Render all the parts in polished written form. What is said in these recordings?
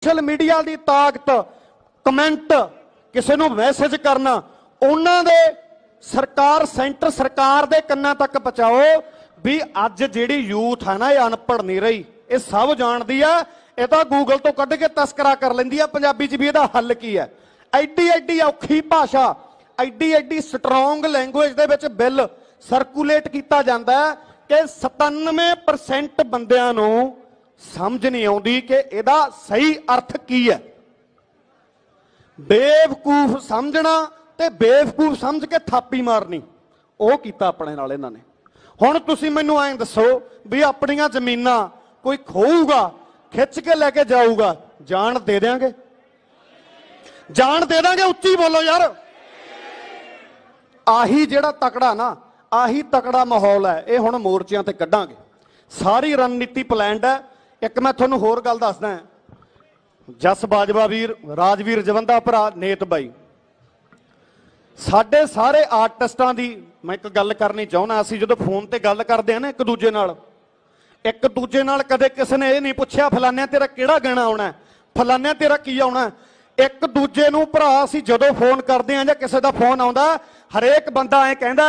Social media की ताकत comment किसी को मैसेज करना उन्होंने सरकार सेंटर सरकार के कन्ना तक पहुँचाओ भी अज जी यूथ है ना ये अनपढ़ नहीं रही, ये सब जानती है, ये तो गूगल तो कढ़ के तस्करा कर लेंदी है पंजाबी च भी इसदा हल की है। एड्डी एड्डी औखी भाषा एड्डी एड्डी strong language they which bill circulate किया जाता है कि 97% बंदियां नूं समझ नहीं आउंदी कि इहदा सही अर्थ की है। बेवकूफ समझना ते बेवकूफ समझ के थापी मारनी वो कीता अपने नाल इन्हां ने। हुण तुसीं मैनूं ऐं दसो भी अपणियां ज़मीनां कोई खोऊगा खिच के लेके जाऊगा, जान दे देंगे? जान दे देंगे? उच्ची बोलो यार। आही जिहड़ा तकड़ा ना आही तकड़ा माहौल है, ये हुण मोर्चियां ते कड्डांगे। सारी रणनीति प्लैंड है। एक मैं तुहानूं होर गल दसदा, जस बाजवा वीर राजवीर जवंदा भरा नेत बाई साडे सारे आर्टिस्टां दी मैं एक गल करनी चाहुंदा। असीं जदों फोन ते गल करदे हां ना एक दूजे नाल कदे किसी ने यह नहीं पुछया फलाने तेरा किहड़ा गाना आउणा है, फलाने तेरा की आउणा है। एक दूजे नूं भरा असीं जदों फोन करदे हां जां किसी दा फोन आउंदा हरेक बंदा ऐ कहंदा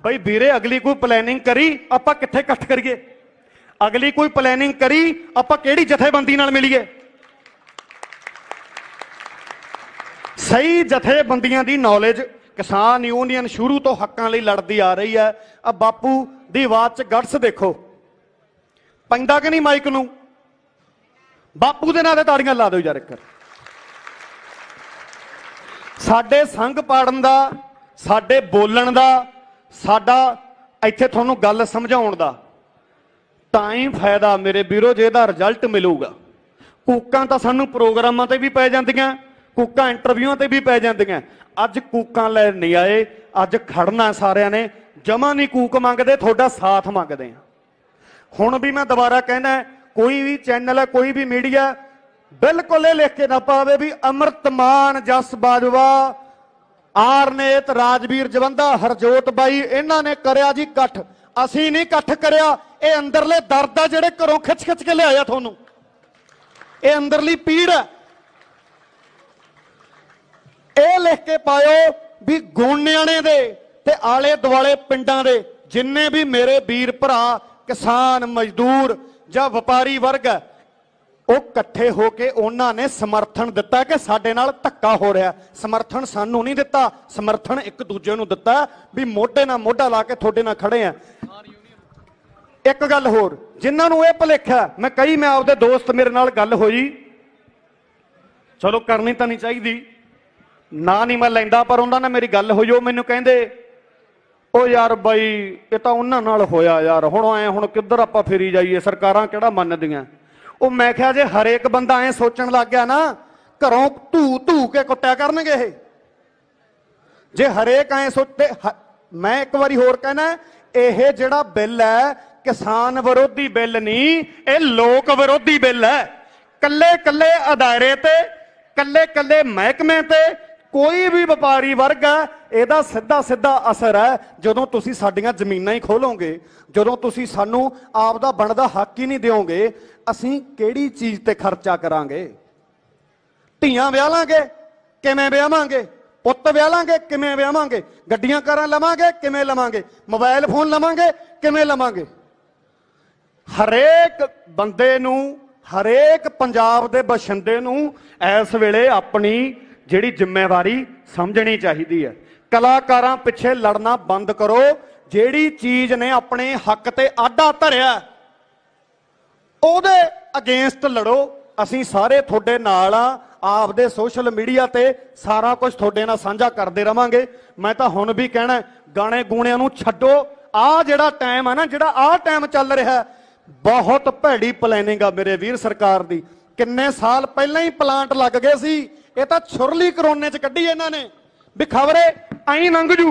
बई वीरे अगली कोई प्लैनिंग करी आपां कित्थे इकट्ठ करिए, अगली कोई प्लैनिंग करी आपां किहड़ी जथेबंदी नाल मिलीए। सही जथेबंदियां दी नॉलेज किसान यूनियन शुरू तो हक्कां लई लड़दी आ रही है। अब बापू दी आवाज़ च गट्स देखो पैंदा कि नहीं माइक नूं, बापू दे नाल ते ताड़ियां ला दो यार। एक साडे संघ पाड़न दा साडे बोलण दा साडा इत्थे तुहानूं गल समझाउण दा तां ही फायदा मेरे वीरो जे इहदा रिजल्ट मिलूगा। कूकां तां सानूं प्रोग्रामां ते भी पै जांदियां, कूकां इंटरव्यूआं ते भी पै जांदियां। अज कूकां लै नहीं आए, अज खड़ना सारिਆਂ ने जमा नहीं कूक मंगदे, तुहाडा साथ मंगदे आ। हुण भी मैं दोबारा कहना कोई भी चैनल है कोई भी मीडिया बिल्कुल ये लिख के ना पावे भी अमृतमान जस बाजवा आरनेत राजवीर जवंदा हरजोत बाई इन्हां ने करया जी कट्ठ, असीं नहीं कट्ठ करया। ये अंदरले दर्द आ जिहड़े घरों खिच खिच के लिआया तुहानूं, ये अंदरली पीड़ है। ये लिख के पायो भी गोनियाणे दे ते आले दुआले पिंडां दे जिन्ने भी मेरे वीर भरा किसान मजदूर जां व्यापारी वर्ग है वो इकट्ठे होके उन्होंने समर्थन दिता कि साडे नाल धक्का हो रहा। समर्थन सानू नहीं दिता, समर्थन एक दूजे नूं दिता भी मोढे नाल मोढा ला के थोड़े नाल खड़े हैं। एक गल होर जिन्होंने यह भुलेखा मैं कई मैं आपदे दोस्त मेरे नाल गल होई चलो करनी तो नहीं चाहिए ना नहीं मैं लैंदा पर उन्होंने मेरी गल होई वो मैनूं कहंदे ओ यार बई ये तो उन्हां नाल होया यार हुण ऐ हुण किधर आपां फिरी जाइए सरकारां किहड़ा मनदियां। ਉਹ मैं क्या जे हरेक बंदा ऐ सोचण लग गया ना घरों धू धू के कुट्टिया करनगे ये जे हरेक ऐ सोचे। मैं एक बारी होर कहना यह जिहड़ा बिल है किसान विरोधी बिल नहीं ये लोक विरोधी बिल है। कल्ले कल्ले अदारे ते कल्ले कल्ले महकमे ते कोई भी व्यापारी वर्ग है ਇਹਦਾ ਸਿੱਧਾ ਸਿੱਧਾ असर है ਜਦੋਂ ਤੁਸੀਂ ਸਾਡੀਆਂ ਜ਼ਮੀਨਾਂ ਹੀ ਖੋਲੋਗੇ, ਜਦੋਂ ਤੁਸੀਂ ਸਾਨੂੰ ਆਪ ਦਾ ਬਣਦਾ ਹੱਕ ਹੀ ਨਹੀਂ ਦਿਓਗੇ ਅਸੀਂ ਕਿਹੜੀ ਚੀਜ਼ ਤੇ ਖਰਚਾ ਕਰਾਂਗੇ। ਧੀਆਂ ਵਿਆਹ ਲਾਂਗੇ ਕਿਵੇਂ ਵਿਆਹਾਂਗੇ, ਪੁੱਤ ਵਿਆਹ ਲਾਂਗੇ ਕਿਵੇਂ ਵਿਆਹਾਂਗੇ, ਗੱਡੀਆਂ ਕਾਰਾਂ ਲਵਾਂਗੇ ਕਿਵੇਂ ਲਵਾਂਗੇ, ਮੋਬਾਈਲ ਫੋਨ ਲਵਾਂਗੇ ਕਿਵੇਂ ਲਵਾਂਗੇ। ਹਰੇਕ ਬੰਦੇ ਨੂੰ ਹਰੇਕ ਪੰਜਾਬ ਦੇ ਬਸ਼ਿੰਦੇ ਨੂੰ ਇਸ ਵੇਲੇ ਆਪਣੀ ਜਿਹੜੀ ਜ਼ਿੰਮੇਵਾਰੀ ਸਮਝਣੀ ਚਾਹੀਦੀ ਹੈ। कलाकारां पिछे लड़ना बंद करो, जेड़ी चीज ने अपने हक ते आडा धरिया ओदे अगेंस्ट लड़ो। असीं सारे थोड़े नाल आपदे सोशल मीडिया ते सारा कुछ थोड़े नाल साझा करते रहांगे। मैं तो हुण भी कहना गाने गूणियां नूं छड्डो, आ जिहड़ा टाइम है ना जिहड़ा आ टाइम चल रहा है बहुत भैड़ी प्लैनिंग आ मेरे वीर सरकार दी। किन्ने साल पहले ही प्लांट लग गए सी, ये तो छुरली करोने च कड्ढी इन्हां ने भी खबरे आई लंघ जू।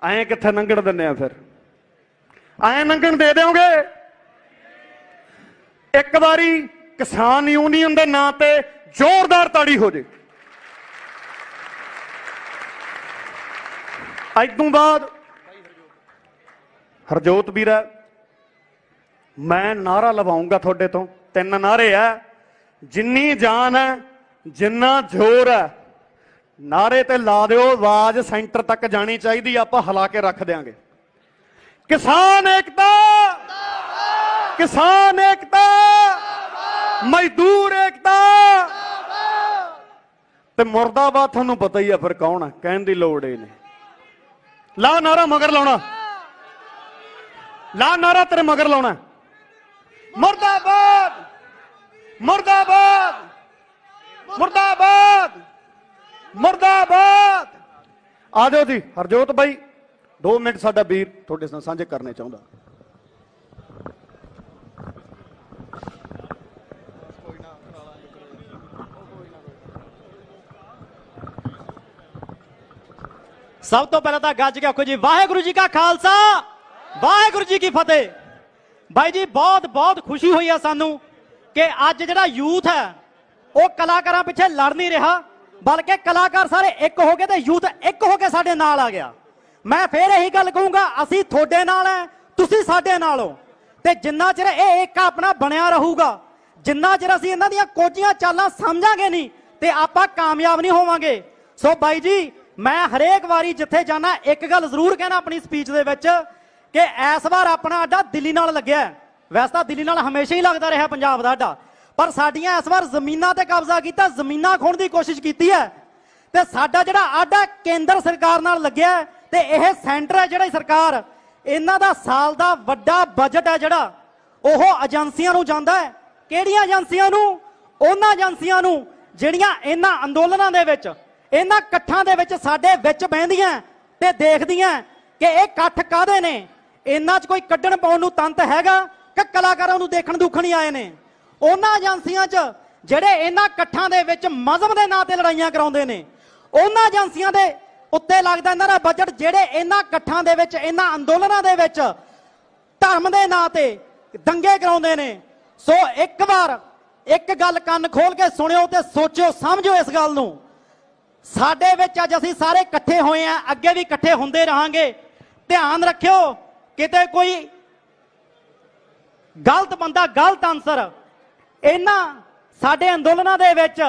ऐ कित्थे लंघण दिंदे आ, फिर ऐ लंघण दे दोगे। एक बारी किसान यूनियन के नां ते जोरदार ताड़ी हो जाए। अज तो बाद हरजोत वीरा मैं नारा लवाऊंगा थोड़े तो, 3 नारे है जिन्नी जान है जिन्ना जोर है नारे ते ला दिओ आवाज सेंटर तक जानी चाहिए आप हिला के रख देंगे किसान एकता किसान एकता मजदूर एकता ते मुर्दाबाद थानू पता ही है फिर कौन है कहने की लोड़ ही नहीं ला नारा मगर लाना ला नारा तेरे मगर लाना मुर्दाबाद मुर्दाबाद मुर्दाबाद मुर्दाबाद आ जाओ जी हरजोत भाई 2 मिनट साडा वीर थोड़े साथ साझे करने चाहता सब तो पहले तो गज के आखो जी वाहेगुरु जी का खालसा वाहेगुरु जी की फतेह। भाई जी बहुत बहुत खुशी हुई है सानू कि अज जिहड़ा यूथ है वो कलाकारां पिछे लड़ नहीं रहा बल्कि कलाकार सारे एक हो गए ते यूथ एक हो के साडे नाल आ गया। मैं फिर यही गल कहूंगा असीं तुहाडे नाल है तुसीं साडे नाल हो ते जिन्ना चिर ये एक अपना बनया रहूगा जिन्ना चिर असीं इन्हां दियां कोझियां चालां समझांगे नहीं ते आपां कामयाब नहीं होवांगे। सो बाई जी मैं हरेक वारी जिथे जाना एक गल जरूर कहना अपनी स्पीच दे विच कि इस बार अपना अड्डा दिल्ली नाल लग्या है। वैसे तो दिल्ली नाल हमेशा ही लगता रहा पंजाब दा अड्डा पर साडियां इस बार जमीनां ते कब्जा कीता जमीनां खोण दी कोशिश कीती है ते साडा जिहड़ा अड्डा केंद्र सरकार नाल लग्या है ते यह सेंटर है जिहड़ी सरकार इन्हां दा साल दा वड्डा बजट है जिहड़ा ओह एजेंसियां नूं जांदा है। किहड़ियां एजेंसियां नूं? उन्हां एजेंसियां नूं जिहड़ियां इन्हां अंदोलनां दे विच इन्हां इकट्ठां दे विच साडे विच बहिंदियां ते देखदियां कि इह इकट्ठ काहदे ने इन्हां च कोई कड्ढण पाउण नूं तंत हैगा कि कलाकारां नूं देखण दुखण ही आए ने। उन्हां एजेंसियां च जिहड़े इन्हां इकट्ठां दे विच मजहब दे नां ते लड़ाइयां कराउंदे ने उन्हां एजेंसियां दे उत्ते लगदा इन्हां दा बजट जिहड़े इन्हां इकट्ठां दे विच इन्हां अंदोलनां दे विच धर्म दे नां ते दंगे कराउंदे ने। सो एक बार एक गल कंन खोल के सुणिओ ते सोचिओ समझो इस गल नूं साडे विच अज असीं सारे इकट्ठे होए हैं अगे भी इकट्ठे हुंदे रहांगे। ध्यान रखिओ किते कोई गलत बंदा गलत आंसर इन्हां साडे अंदोलनां दे विच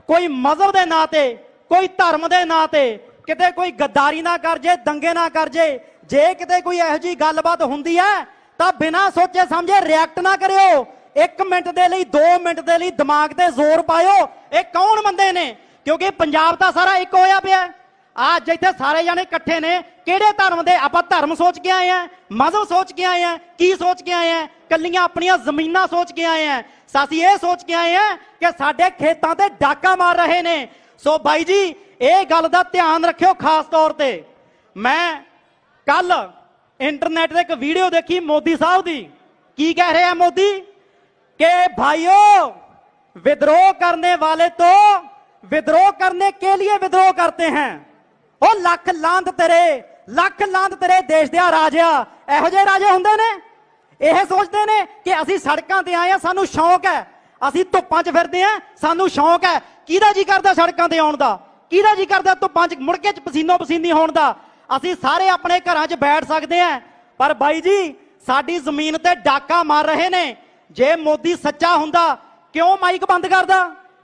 कोई मजहब दे नां ते कोई धर्म दे नां ते किते कोई गद्दारी ना कर जे दंगे ना कर जे किते कोई इहो जी गलबात हुंदी है तां बिना सोचे समझे रिएक्ट ना करिओ। 1 मिनट दे लई 2 मिनट दे लई दिमाग ते जोर पाओ ये कौन बंदे ने क्योंकि पंजाब तां सारा एक होया पिया अज इत्थे सारे जाने इकट्ठे ने किहड़े धर्म दे आपां धर्म सोच के आए हैं मजहब सोच के आए हैं की सोच के आए हैं कल्लियां अपनियां जमीनां सोच के आए हैं असीं ये सोच के आए हैं कि साडे खेतां ते डाका मार रहे ने। सो भाई जी ये गल दा ध्यान रखियो खास तौर ते। मैं कल इंटरनेट ते एक वीडियो देखी मोदी साहब दी की कह रहे हैं मोदी के भाइयों विद्रोह करने वाले तो विद्रोह करने के लिए विद्रोह करते हैं। ओ लख लांत तेरे देश दिया राजा इहो जिहे राजे हुंदे ने यह सोचते ने कि असीं सड़कां ते आए हैं सानू शौक है असीं धुप्पां च फिरदे हैं सानू शौक है। किहदा जी करदा सड़कां ते आउण दा किहदा जी करदा धुप्पां च मुड़ के पसीनो पसीनी होण दा। असीं सारे अपने घरां च बैठ सकते हैं पर बाई जी साडी जमीन ते डाका मार रहे ने। जे मोदी सच्चा हुंदा क्यों माइक बंद करदा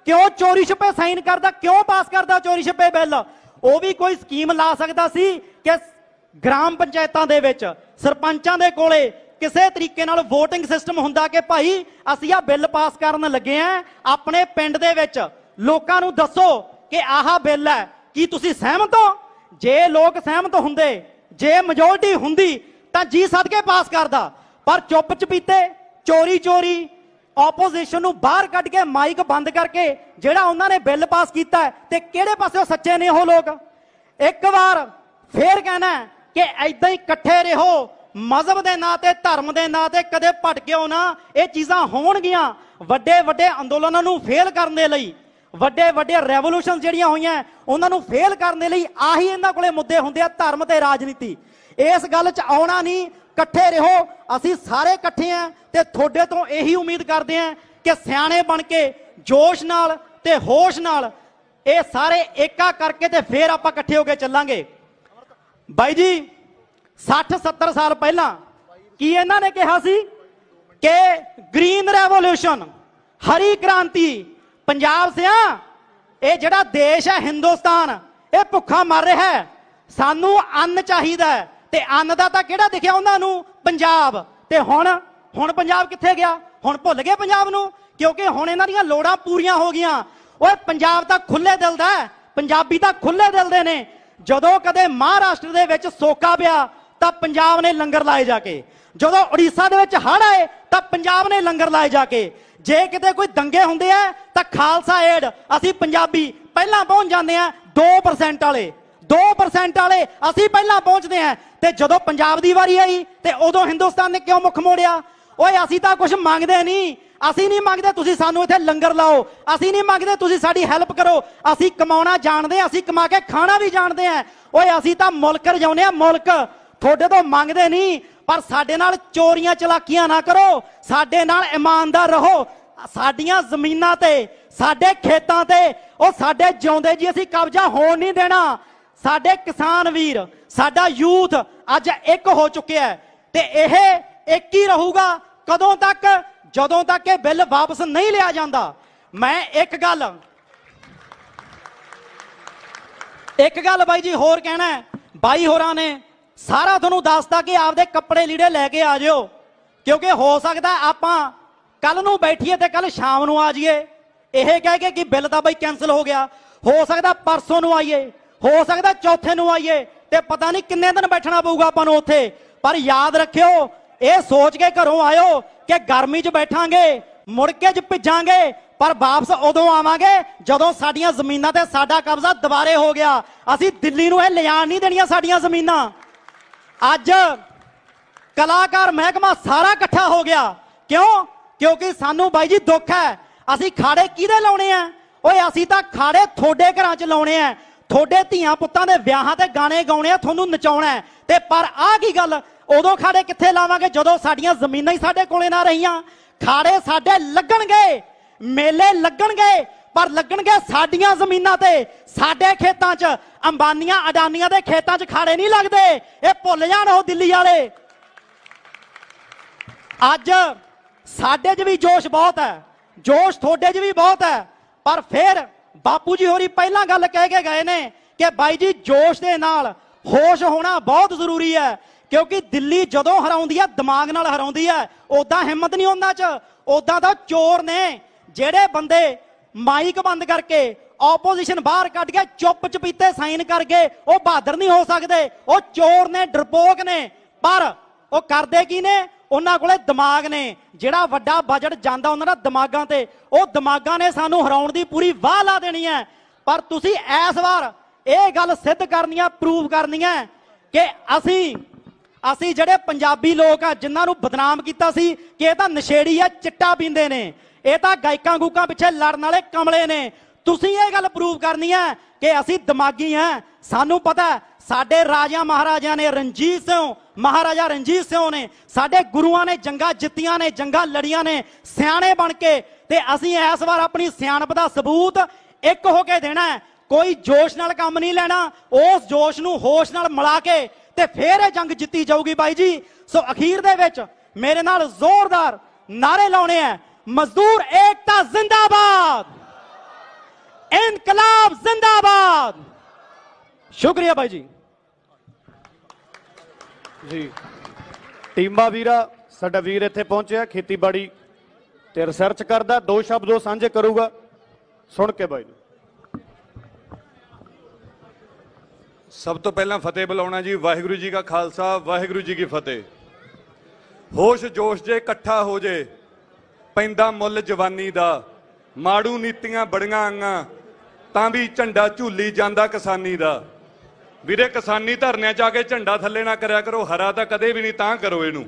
क्यों चोरी छुपे साइन करदा क्यों पास करदा चोरी छुपे बिल। वो भी कोई स्कीम ला सकदा सी कि ग्राम पंचायतां दे विच सरपंचां दे कोले किसी तरीके नाल वोटिंग सिस्टम हुंदा कि भाई असीं आ बिल पास करन लगे हैं अपने पिंड दे विच लोकां नूं दसो कि आह बिल है की तुसीं सहमत हो। जे लोग सहमत हुंदे जे मेजोरिटी हुंदी तां जी सदके पास करदा पर चुप चपीते चोरी चोरी ओपोजिशन नूं बाहर कढ के माइक बंद करके जिहड़ा उन्हां ने बिल पास कीता है ते किहड़े पासे सच्चे ने वो लोग। एक बार फिर कहना कि ऐदां ही इकट्ठे रहो मजहब के नां ते धर्म के नां ते कदे भटकिओ ना ये चीज़ां होणगियां। वड्डे वड्डे अंदोलनां नूं फेल करने लई वड्डे वड्डे रेवोल्यूशन जिहड़ियां होईयां उन्हां नूं फेल करने लई आही इन्हां कोले मुद्दे हुंदे आ धर्म ते राजनीति। इस गल च आउणा नहीं इकट्ठे रहो असीं सारे इकट्ठे हैं ते थोड़े तो यही उम्मीद करते हैं कि सियाणे बन के जोश नाल ते होश नाल ये सारे एका करके ते फिर आपां इकट्ठे होके चलांगे। बाई जी 60-70 साल पहला की इन्हां ने कहा सी कि ग्रीन रेवोल्यूशन हरी क्रांति पंजाब से ये जिहड़ा देश है हिंदुस्तान ये भुखा मर रहा है, सानू अन्न चाहिदा है ते अन्न दा तां किहड़ा दिखिया उन्हां नूं पंजाब। ते हुण पंजाब कित्थे गया? हुण भुल गए पंजाब नूं, क्योंकि हुण इन्हां दीयां लोड़ां पूरीआं हो गईआं। ओए पंजाब तां खुले दिल दा है, पंजाबी तां खुले दिल दे ने। जदों कदे महाराष्ट्र दे विच सोका पिया तां पंजाब ने लंगर लाए जाके, जदों उड़ीसा दे विच हड़ आए तां पंजाब ने लंगर लाए जाके। जे किते कोई दंगे हुंदे आ तां खालसा एड असीं पंजाबी पहलां पहुंच जांदे आ, 2% वाले 2% वाले असीं पहलां पहुंचदे हैं। ते जदों पंजाब दी वारी आई ते उदों हिंदुस्तान ने क्यों मुख मोड़िया? ओए असीं तां कुछ मंगदे नहीं, असीं नहीं मंगदे तुसीं सानू इत्थे लंगर लाओ, असीं नहीं मंगदे तुसीं साडी हैल्प करो, असीं कमाउणा जाणदे, असीं कमा के खाना भी जाणदे हैं। ओए असीं तां मुल्क रजाउने आ, मुल्क थोड़े तो मंगदे नहीं, पर साडे नाल चोरियां चलाकियां ना करो, साडे नाल ईमानदार रहो। साडियां जमीनां ते साडे खेतां ते ओ साडे जिउंदे जी असीं कब्जा होण नहीं देना। साडे किसान वीर साडा यूथ अज एक हो चुके है ते यह एक ही रहूगा कदों तक? जदों तक ये बिल वापस नहीं लिया जाता। मैं एक गल बाई जी होर कहना है, बाई होरां ने सारा तुहानूं दसता कि आपदे कपड़े लीड़े लैके आ जाओ, क्योंकि हो सकता आपां कल नूं बैठीए ते कल शाम नूं आ जाइए यह कह के कि बिल तां बई कैंसल हो गया, हो सकता परसों नूं आइए, हो सकता चौथे नूं आइए, ते पता नहीं किन्ने दिन बैठना पऊगा आपां नूं उत्थे। पर याद रखियो, ये सोच के घरों आयो कि गर्मी च बैठांगे मुड़ के च भिजांगे, पर वापस उदों आवांगे जदों साडीआं जमीनां ते साडा कब्जा दुबारे हो गया। असीं दिल्ली नूं इह लिजाण नहीं देणीआं साडीआं जमीनां। अज कलाकार महकमा सारा इकट्ठा हो गया, क्यों? क्योंकि सानू बाई जी दुख है। असीं खाड़े किहदे लाउणे आ? ओए असीं तां खाड़े थोड़े घरां च लाउणे आ, थोड़े धीआं पुत्तां दे विआहां ते गाने गाउणे आ, तुहानूं नचाउणा है। ते पर आ की गल, उदों खाड़े कित्थे लावांगे जदों साडीआं जमीनां ही साडे कोले ना रहीआं। खाड़े साडे लगणगे, मेले लगणगे, पर लगणगे साडीआं जमीनां ते, साडे खेतां च। अंबानियां अडानियां दे खेतां च खाड़े नहीं लगदे, ये भुल जाण ओ दिल्ली वाले। अज साडे च भी जोश बहुत है, जोश थोड़े च भी बहुत है, पर फिर बापू जी होरी पहला गल कह के गए ने कि बाई जी जोश दे नाल होश होना बहुत जरूरी है, क्योंकि दिल्ली जदों हराउंदी है दिमाग नाल हराउंदी है, उदां हिम्मत नहीं उन्हां च। उदां दा चोर ने जेड़े बंदे माइक बंद करके ओपोजिशन बाहर कट के चुप चपीते साइन करके वो बहादुर नहीं हो सकते, वो चोर ने, डरपोक ने। पर वो करदे की ने? उन्हां कोले दिमाग ने, जिहड़ा वड्डा बजट जांदा उन्हां दा दिमागां ते, वो दिमागां ने सानू हराउण दी पूरी वाह ला देनी है। पर तुसीं इस वार ये गल सिद्ध करनी है, प्रूव करनी है कि असीं जिहड़े पंजाबी लोग आ जिन्हां नूं बदनाम कीता सी कि ये तां नशेड़ी है, चिट्टा पींदे ने, ये तां गायकां गूकां पिछे लड़न वाले कमले ने। तुसीं ये गल प्रूव करनी है कि असीं दिमागी हैं। सानू पता है साडे राजा महाराजा ने, रणजीत सिंह महाराजा रणजीत सिंह ने, साडे गुरुआं ने जंगां जित्तियां ने, जंगां लड़ियां ने सियाणे बन के। ते असीं इस बार अपनी सियाणप दा सबूत एक होके देना है। कोई जोश नाल काम नहीं लेना, उस जोश नूं होश नाल मिला के ते फिर ये जंग जित्ती जाऊगी बाई जी। सो अखीर दे विच मेरे नाल जोरदार नारे लाउणे है, मजदूर एकता जिंदाबाद, इनकलाब जिंदाबाद। शुक्रिया भाई जी। जी टीमा वीरा साडा वीर इत्थे पहुंचिया, खेतीबाड़ी ते रिसर्च करदा, दो शब्द वो साझे करूगा, सुन के बाई। सब तो पहला फतेह बुलाउणा जी, वाहिगुरू जी का खालसा वाहिगुरू जी की फतेह। होश जोश जे इकट्ठा हो जे, पैंदा मुੱਲ जवानी दा, माड़ू नीतियां बड़ियां आंगा तां भी झंडा झूली जांदा किसानी दा। ਵੀਰੇ किसानी धरने जाके झंडा थले ना करिया करो, हरा तो कदे भी नहीं, तां करो इनू।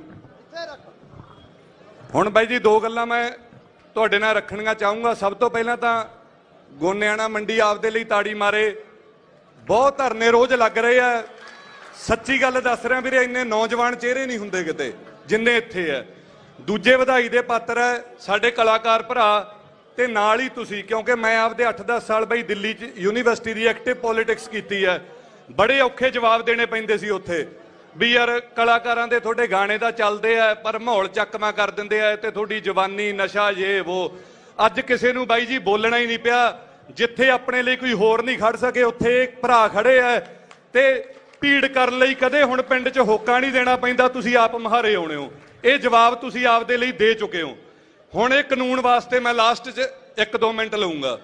हुण बाई जी दो गल्लां मैं तुहाडे नाल रखणियां चाहूँगा। सब तो पहला तो गोनियाना मंडी आपदे लई ताड़ी मारे, बहुत धरने रोज़ लग रहे हैं। सच्ची गल दस रहा वीरे, इन्ने नौजवान चेहरे नहीं हुंदे किते जिन्ने इत्थे है। दूजे ਵਧਾਈ ਦੇ पात्र है साडे कलाकार भरा ते नाल ही तुसीं, क्योंकि मैं आपदे 8-10 साल बई दिल्ली च यूनीवर्सिटी की एक्टिव पॉलिटिक्स की है। बड़े औखे जवाब देने पैंदे सी उत्थे भी यार कलाकारां दे थोड़े गाने दा चलदे आ पर माहौल चकमा कर दिंदे आ ते थोड़ी जवानी नशा ये वो। ਅੱਜ ਕਿਸੇ ਨੂੰ ਬਾਈ ਜੀ ਬੋਲਣਾ ਹੀ ਨਹੀਂ ਪਿਆ। ਜਿੱਥੇ ਆਪਣੇ ਲਈ ਕੋਈ ਹੋਰ ਨਹੀਂ ਖੜ ਸਕੇ ਉੱਥੇ ਭਰਾ ਖੜੇ ਐ ਤੇ ਭੀੜ ਕਰਨ ਲਈ ਕਦੇ ਹੁਣ ਪਿੰਡ 'ਚ ਹੋਕਾ ਨਹੀਂ ਦੇਣਾ ਪੈਂਦਾ। ਤੁਸੀਂ ਆਪ ਮੁਹਾਰੇ ਆਉਣੇ ਹੋ, ਇਹ ਜਵਾਬ ਤੁਸੀਂ ਆਪਦੇ ਲਈ ਦੇ ਚੁੱਕੇ ਹੋ। ਹੁਣ ਇਹ ਕਾਨੂੰਨ ਵਾਸਤੇ ਮੈਂ ਲਾਸਟ 'ਚ 1-2 ਮਿੰਟ ਲਊਂਗਾ।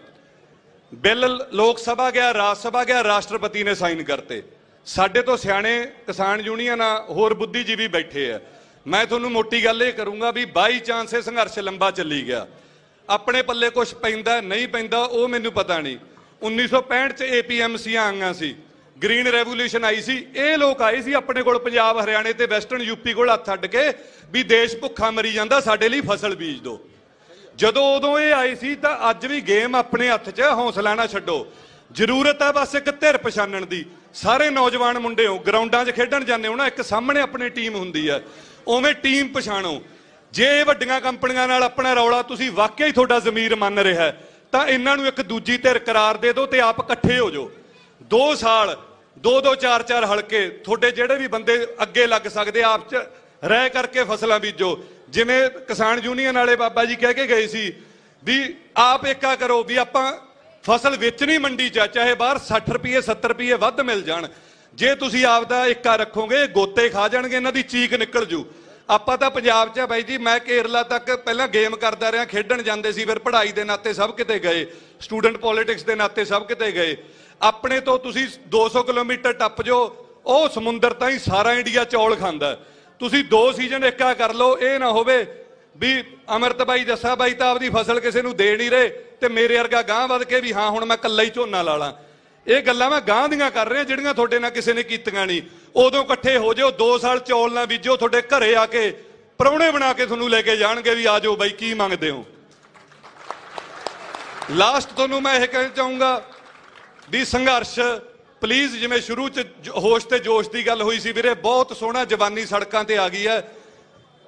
ਬਿੱਲ ਲੋਕ ਸਭਾ ਗਿਆ, ਰਾਜ ਸਭਾ ਗਿਆ, ਰਾਸ਼ਟਰਪਤੀ ਨੇ ਸਾਈਨ ਕਰਤੇ। ਸਾਡੇ ਤੋਂ ਸਿਆਣੇ ਕਿਸਾਨ ਯੂਨੀਅਨਾਂ ਹੋਰ ਬੁੱਧੀਜੀਵੀ ਬੈਠੇ ਆ। ਮੈਂ ਤੁਹਾਨੂੰ ਮੋਟੀ ਗੱਲ ਇਹ ਕਰੂੰਗਾ ਵੀ ਬਾਈ ਚਾਂਸ ਇਹ ਸੰਘਰਸ਼ ਲੰਬਾ ਚੱਲੀ ਗਿਆ। ਆਪਣੇ ਪੱਲੇ ਕੁਝ ਪੈਂਦਾ ਨਹੀਂ ਪੈਂਦਾ ਉਹ ਮੈਨੂੰ ਪਤਾ ਨਹੀਂ। 1965 'ਚ APMCਆਂ ਆਈਆਂ ਸੀ, ਗ੍ਰੀਨ ਰੈਵੋਲੂਸ਼ਨ ਆਈ ਸੀ। ਇਹ ਲੋਕ ਆਏ ਸੀ ਆਪਣੇ ਕੋਲ ਪੰਜਾਬ, ਹਰਿਆਣੇ ਤੇ ਵੈਸਟਰਨ ਯੂਪੀ ਕੋਲ ਹੱਥ ਅੱਡ ਕੇ ਵੀ ਦੇਸ਼ ਭੁੱਖਾ ਮਰੀ ਜਾਂਦਾ, ਸਾਡੇ ਲਈ ਫਸਲ ਬੀਜ ਦਿਓ। ਜਦੋਂ ਉਦੋਂ ਇਹ ਆਈ ਸੀ ਤਾਂ ਅੱਜ ਵੀ ਗੇਮ ਆਪਣੇ ਹੱਥ 'ਚ, ਹੌਸਲਾ ਨਾ ਛੱਡੋ। ਜ਼ਰੂਰਤ ਹੈ ਬਸ ਇੱਕ ਧਿਰ ਪਛਾਣਨ ਦੀ। ਸਾਰੇ ਨੌਜਵਾਨ ਮੁੰਡੇ ਹੋ, ਗਰਾਊਂਡਾਂ 'ਚ ਖੇਡਣ ਜਾਂਦੇ ਹੋ ਨਾ, ਇੱਕ ਸਾਹਮਣੇ ਆਪਣੀ ਟੀਮ ਹੁੰਦੀ ਹੈ, ਉਵੇਂ ਟੀਮ ਪਛਾਣੋ। ਜੇ ਵੱਡੀਆਂ ਕੰਪਨੀਆਂ ਨਾਲ ਆਪਣਾ ਰੌਲਾ ਤੁਸੀਂ ਵਾਕਿਆ ਹੀ ਤੁਹਾਡਾ ਜ਼ਮੀਰ ਮੰਨ ਰਿਹਾ ਤਾਂ ਇਹਨਾਂ ਨੂੰ ਇੱਕ ਦੂਜੀ ਧਿਰ ਕਰਾਰ ਦੇ ਦਿਓ ਤੇ ਆਪ ਇਕੱਠੇ ਹੋ ਜਾਓ। 2 ਸਾਲ 2-2 4-4 ਹਲਕੇ ਤੁਹਾਡੇ ਜਿਹੜੇ ਵੀ ਬੰਦੇ ਅੱਗੇ ਲੱਗ ਸਕਦੇ ਆਪ 'ਚ ਰਹਿ ਕਰਕੇ ਫਸਲਾਂ ਬੀਜੋ। ਜਿਵੇਂ ਕਿਸਾਨ ਯੂਨੀਅਨ ਵਾਲੇ ਬਾਬਾ ਜੀ ਕਹਿ ਕੇ ਗਏ ਸੀ ਵੀ ਆਪ ਏਕਾ ਕਰੋ, ਵੀ ਆਪਾਂ ਫਸਲ ਵੇਚਣੀ ਮੰਡੀ 'ਚ, ਚਾਹੇ ਬਾਹਰ 60 ਰੁਪਏ 70 ਰੁਪਏ ਵੱਧ ਮਿਲ ਜਾਣ। ਜੇ ਤੁਸੀਂ ਆਪਦਾ ਏਕਾ ਰੱਖੋਗੇ ਗੋਤੇ ਖਾ ਜਾਣਗੇ, ਇਹਨਾਂ ਦੀ ਚੀਕ ਨਿਕਲ ਜੂ। ਆਪਾਂ ਤਾਂ ਪੰਜਾਬ 'ਚ ਬਾਈ ਜੀ, ਮੈਂ ਕੇਰਲਾ ਤੱਕ ਪਹਿਲਾਂ ਗੇਮ ਕਰਦਾ ਰਿਹਾ, ਖੇਡਣ ਜਾਂਦੇ ਸੀ, ਫਿਰ ਪੜ੍ਹਾਈ ਦੇ ਨਾਤੇ ਸਭ ਕਿਤੇ ਗਏ, ਸਟੂਡੈਂਟ ਪੋਲਿਟਿਕਸ ਦੇ ਨਾਤੇ ਸਭ ਕਿਤੇ ਗਏ। ਆਪਣੇ ਤੋਂ ਤੁਸੀਂ 200 ਕਿਲੋਮੀਟਰ ਟੱਪ ਜਾਓ, ਉਹ ਸਮੁੰਦਰ ਤਾਂ ਹੀ ਸਾਰਾ ਇੰਡੀਆ ਚੌਲ ਖਾਂਦਾ। ਤੁਸੀਂ 2 ਸੀਜ਼ਨ ਏਕਾ ਕਰ ਲਓ। ਇਹ ਨਾ ਹੋਵੇ ਵੀ ਅਮਰਤ ਬਾਈ, ਜੱਸਾ ਬਾਈ ਤਾਂ ਆਪਦੀ ਫਸਲ ਕਿਸੇ ਨੂੰ ਦੇ ਨਹੀਂ ਰਹੇ ਤੇ ਮੇਰੇ ਵਰਗਾ ਗਾਂਹ ਵੱਧ ਕੇ ਵੀ ਹਾਂ ਹੁਣ ਮੈਂ ਇਕੱਲਾ ਹੀ ਝੋਨਾ ਲਾ ਲਾਂ। ਇਹ ਗੱਲਾਂ ਮੈਂ ਗਾਂਹ ਦੀਆਂ ਕਰ ਰਿਹਾ ਜਿਹੜੀਆਂ ਤੁਹਾਡੇ ਨਾਲ ਕਿਸੇ ਨੇ ਕੀਤੀਆਂ ਨਹੀਂ। ਉਦੋਂ ਇਕੱਠੇ ਹੋ ਜਾਓ, 2 ਸਾਲ ਚੌਲ ਨਾ ਬੀਜੋ, ਤੁਹਾਡੇ ਘਰੇ ਆ ਕੇ ਪ੍ਰਾਹੁਣੇ ਬਣਾ ਕੇ ਤੁਹਾਨੂੰ ਲੈ ਕੇ ਜਾਣਗੇ ਵੀ ਆ ਜਾਓ ਬਾਈ ਕੀ ਮੰਗਦੇ ਹੋ। ਲਾਸਟ ਤੁਹਾਨੂੰ ਮੈਂ ਇਹ ਕਹਿਣਾ ਚਾਹੂੰਗਾ ਵੀ ਸੰਘਰਸ਼ ਪਲੀਜ਼, ਜਿਵੇਂ ਸ਼ੁਰੂ 'ਚ ਹੋਸ਼ ਤੇ ਜੋਸ਼ ਦੀ ਗੱਲ ਹੋਈ ਸੀ ਵੀਰੇ, ਬਹੁਤ ਸੋਹਣਾ ਜਵਾਨੀ ਸੜਕਾਂ ਤੇ ਆ ਗਈ ਹੈ,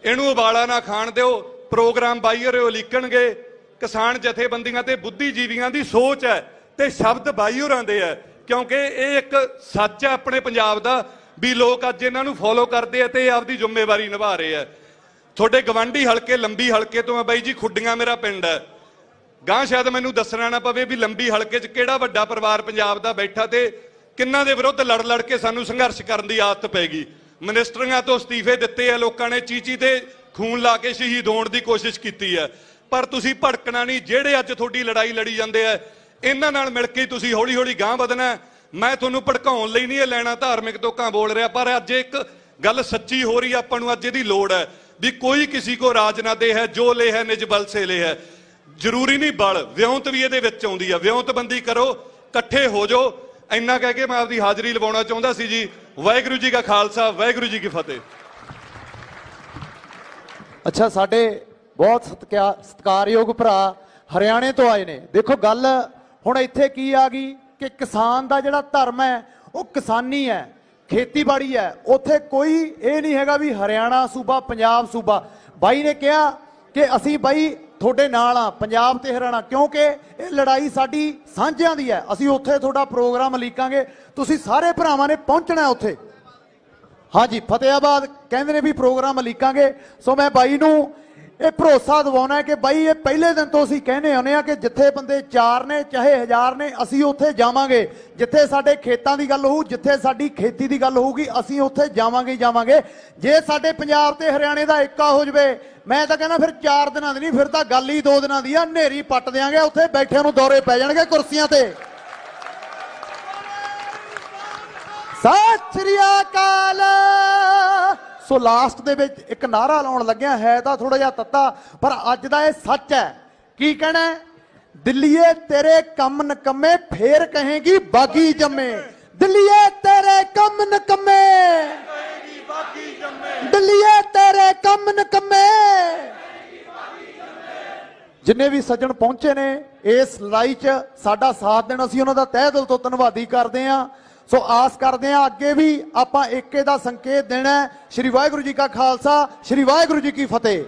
ਇਹਨੂੰ ਉਬਾਲਾ ਨਾ ਖਾਣ ਦਿਓ। ਪ੍ਰੋਗਰਾਮ ਬਾਈ ਹੋਰੇ ਲਿਖਣਗੇ, ਕਿਸਾਨ ਜਥੇਬੰਦੀਆਂ ਤੇ ਬੁੱਧੀਜੀਵੀਆਂ ਦੀ ਸੋਚ ਹੈ ਤੇ ਸ਼ਬਦ ਬਾਈ ਹੋਰਾਂ ਦੇ ਹੈ, ਕਿਉਂਕਿ ਇਹ ਇੱਕ ਸੱਚ ਹੈ ਆਪਣੇ ਪੰਜਾਬ ਦਾ ਵੀ ਲੋਕ ਅੱਜ ਇਹਨਾਂ ਨੂੰ ਫੋਲੋ ਕਰਦੇ ਆ ਤੇ ਇਹ ਆਪਦੀ ਜ਼ਿੰਮੇਵਾਰੀ ਨਿਭਾ ਰਹੇ ਆ। ਤੁਹਾਡੇ ਗਵਾਂਢੀ ਹਲਕੇ ਲੰਬੀ ਹਲਕੇ ਤੋਂ ਆ ਬਾਈ ਜੀ, ਖੁੱਡੀਆਂ ਮੇਰਾ ਪਿੰਡ ਹੈ। ਗਾਂ ਸ਼ਾਇਦ ਮੈਨੂੰ ਦੱਸਣਾ ਨਾ ਪਵੇ ਵੀ ਲੰਬੀ ਹਲਕੇ 'ਚ ਕਿਹੜਾ ਵੱਡਾ ਪਰਿਵਾਰ ਪੰਜਾਬ ਦਾ ਬੈਠਾ ਤੇ ਕਿੰਨਾਂ ਦੇ ਵਿਰੁੱਧ ਲੜ ਲੜ ਕੇ ਸਾਨੂੰ ਸੰਘਰਸ਼ ਕਰਨ ਦੀ ਆਦਤ ਪੈ ਗਈ। ਮਿਨਿਸਟਰੀਆਂ ਤੋਂ ਅਸਤੀਫੇ ਦਿੱਤੇ ਆ ਲੋਕਾਂ ਨੇ, ਚੀਚੀ ਤੇ ਖੂਨ ਲਾ ਕੇ ਸ਼ਹੀਦ ਹੋਣ ਦੀ ਕੋਸ਼ਿਸ਼ ਕੀਤੀ ਹੈ, ਪਰ ਤੁਸੀਂ ਭੜਕਣਾ ਨਹੀਂ। ਜਿਹੜੇ ਅੱਜ ਤੁਹਾਡੀ ਲੜਾਈ ਲੜੀ ਜਾਂਦੇ ਆ ਇਹਨਾਂ ਨਾਲ ਮਿਲ ਕੇ ਤੁਸੀਂ ਹੌਲੀ ਹੌਲੀ ਗਾਂਹ ਵਧਣਾ। ਮੈਂ ਤੁਹਾਨੂੰ ਭੜਕਾਉਣ ਲਈ ਨਹੀਂ ਇਹ ਲੈਣਾ ਧਾਰਮਿਕ ਤੋਕਾਂ ਬੋਲ ਰਿਹਾ, ਪਰ ਅੱਜ ਇੱਕ ਗੱਲ ਸੱਚੀ ਹੋ ਰਹੀ, ਆਪਾਂ ਨੂੰ ਅੱਜ ਇਹਦੀ ਲੋੜ ਹੈ ਵੀ ਕੋਈ ਕਿਸੇ ਕੋ ਰਾਜ ਨਾ ਦੇ ਹੈ, ਜੋ ਲੈ ਹੈ ਨਿਜ ਬਲ ਸੇ ਲੈ ਹੈ। ਜ਼ਰੂਰੀ ਨਹੀਂ ਬਲ, ਵਿਉਂਤ ਵੀ ਇਹਦੇ ਵਿੱਚ ਆਉਂਦੀ ਹੈ। ਵਿਉਂਤਬੰਦੀ ਕਰੋ, ਇਕੱਠੇ ਹੋ ਜਾਓ। ਇੰਨਾ ਕਹਿ ਕੇ ਮੈਂ ਆਪਦੀ ਹਾਜ਼ਰੀ ਲਵਾਉਣਾ ਚਾਹੁੰਦਾ ਸੀ ਜੀ। ਵਾਹਿਗੁਰੂ ਜੀ ਕਾ ਖਾਲਸਾ, ਵਾਹਿਗੁਰੂ ਜੀ ਕੀ ਫਤਿਹ। ਅੱਛਾ, ਸਾਡੇ ਬਹੁਤ ਸਤਿਕਾਰਯੋਗ ਭਰਾ ਹਰਿਆਣੇ ਤੋਂ ਆਏ ਨੇ। ਦੇਖੋ ਗੱਲ ਹੁਣ ਇੱਥੇ ਕੀ ਆ ਗਈ ਕਿ ਕਿਸਾਨ ਦਾ ਜਿਹੜਾ ਧਰਮ ਹੈ ਉਹ ਕਿਸਾਨੀ ਹੈ, ਖੇਤੀਬਾੜੀ ਹੈ। ਉੱਥੇ ਕੋਈ ਇਹ ਨਹੀਂ ਹੈਗਾ ਵੀ ਹਰਿਆਣਾ ਸੂਬਾ ਪੰਜਾਬ ਸੂਬਾ। ਬਾਈ ਨੇ ਕਿਹਾ ਕਿ ਅਸੀਂ ਬਾਈ ਤੁਹਾਡੇ ਨਾਲ ਆ, ਪੰਜਾਬ ਤੇ ਹਰਿਆਣਾ, ਕਿਉਂਕਿ ਇਹ ਲੜਾਈ ਸਾਡੀ ਸਾਂਝਿਆਂ ਦੀ ਹੈ। ਅਸੀਂ ਉੱਥੇ ਤੁਹਾਡਾ ਪ੍ਰੋਗਰਾਮ ਲੀਕਾਂਗੇ, ਤੁਸੀਂ ਸਾਰੇ ਭਰਾਵਾਂ ਨੇ ਪਹੁੰਚਣਾ ਉੱਥੇ। ਹਾਂਜੀ, ਫਤਿਆਬਾਦ ਕਹਿੰਦੇ ਨੇ ਵੀ ਪ੍ਰੋਗਰਾਮ ਲੀਕਾਂਗੇ। ਸੋ ਮੈਂ ਬਾਈ ਨੂੰ ਇਹ ਭਰੋਸਾ ਦਿਵਾਉਣਾ ਕਿ ਬਾਈ ਇਹ ਪਹਿਲੇ ਦਿਨ ਤੋਂ ਅਸੀਂ ਕਹਿੰਦੇ ਆਉਂਦੇ ਆ ਕਿ ਜਿੱਥੇ ਬੰਦੇ 4 ਨੇ ਚਾਹੇ 1000 ਨੇ, ਅਸੀਂ ਉੱਥੇ ਜਾਵਾਂਗੇ। ਜਿੱਥੇ ਸਾਡੇ ਖੇਤਾਂ ਦੀ ਗੱਲ ਹੋਊ, ਜਿੱਥੇ ਸਾਡੀ ਖੇਤੀ ਦੀ ਗੱਲ ਹੋਊਗੀ, ਅਸੀਂ ਉੱਥੇ ਜਾਵਾਂਗੇ ਹੀ ਜਾਵਾਂਗੇ। ਜੇ ਸਾਡੇ ਪੰਜਾਬ ਤੇ ਹਰਿਆਣੇ ਦਾ ਏਕਾ ਹੋ ਜਵੇ, ਮੈਂ ਤਾਂ ਕਹਿੰਦਾ ਫਿਰ 4 ਦਿਨਾਂ ਦੀ ਨਹੀਂ, ਫਿਰ ਤਾਂ ਗੱਲ ਹੀ 2 ਦਿਨਾਂ ਦੀ ਆ। ਹਨੇਰੀ ਪੱਟ ਦਿਆਂਗੇ, ਉੱਥੇ ਬੈਠਿਆਂ ਨੂੰ ਦੌਰੇ ਪੈ ਜਾਣਗੇ ਕੁਰਸੀਆਂ ਤੇ। ਸਤਿ ਸ੍ਰੀ ਅਕਾਲ। ਸੋ ਲਾਸਟ ਦੇ ਵਿੱਚ ਇੱਕ ਨਾਰਾ ਲਾਉਣ ਲੱਗਿਆ, ਹੈ ਤਾਂ ਥੋੜਾ ਜਿਹਾ ਤੱਤਾ, ਪਰ ਅੱਜ ਦਾ ਇਹ ਸੱਚ ਹੈ। ਕੀ ਕਹਿਣਾ? ਦਿੱਲੀਏ ਤੇਰੇ ਕੰਮ ਨਕੰਮੇ, ਫੇਰ ਕਹੇਗੀ ਬਾਗੀ ਜੰਮੇ। ਦਿੱਲੀਏ ਤੇਰੇ ਕੰਮ ਨਕੰਮੇ, ਦਿੱਲੀਏ ਤੇਰੇ ਕੰਮ ਨਕੰਮੇ। ਜਿੰਨੇ ਵੀ ਸੱਜਣ ਪਹੁੰਚੇ ਨੇ ਇਸ ਲੜਾਈ 'ਚ ਸਾਡਾ ਸਾਥ ਦੇਣ, ਅਸੀਂ ਉਹਨਾਂ ਦਾ ਤਹਿ ਦਿਲ ਤੋਂ ਧੰਨਵਾਦੀ ਕਰਦੇ ਹਾਂ। ਸੋ ਆਸ ਕਰਦੇ ਹਾਂ ਅੱਗੇ ਵੀ ਆਪਾਂ ਏਕੇ ਦਾ ਸੰਕੇਤ ਦੇਣਾ। ਸ਼੍ਰੀ ਵਾਹਿਗੁਰੂ ਜੀ ਕਾ ਖਾਲਸਾ, ਸ਼੍ਰੀ ਵਾਹਿਗੁਰੂ ਜੀ ਕੀ ਫਤਿਹ।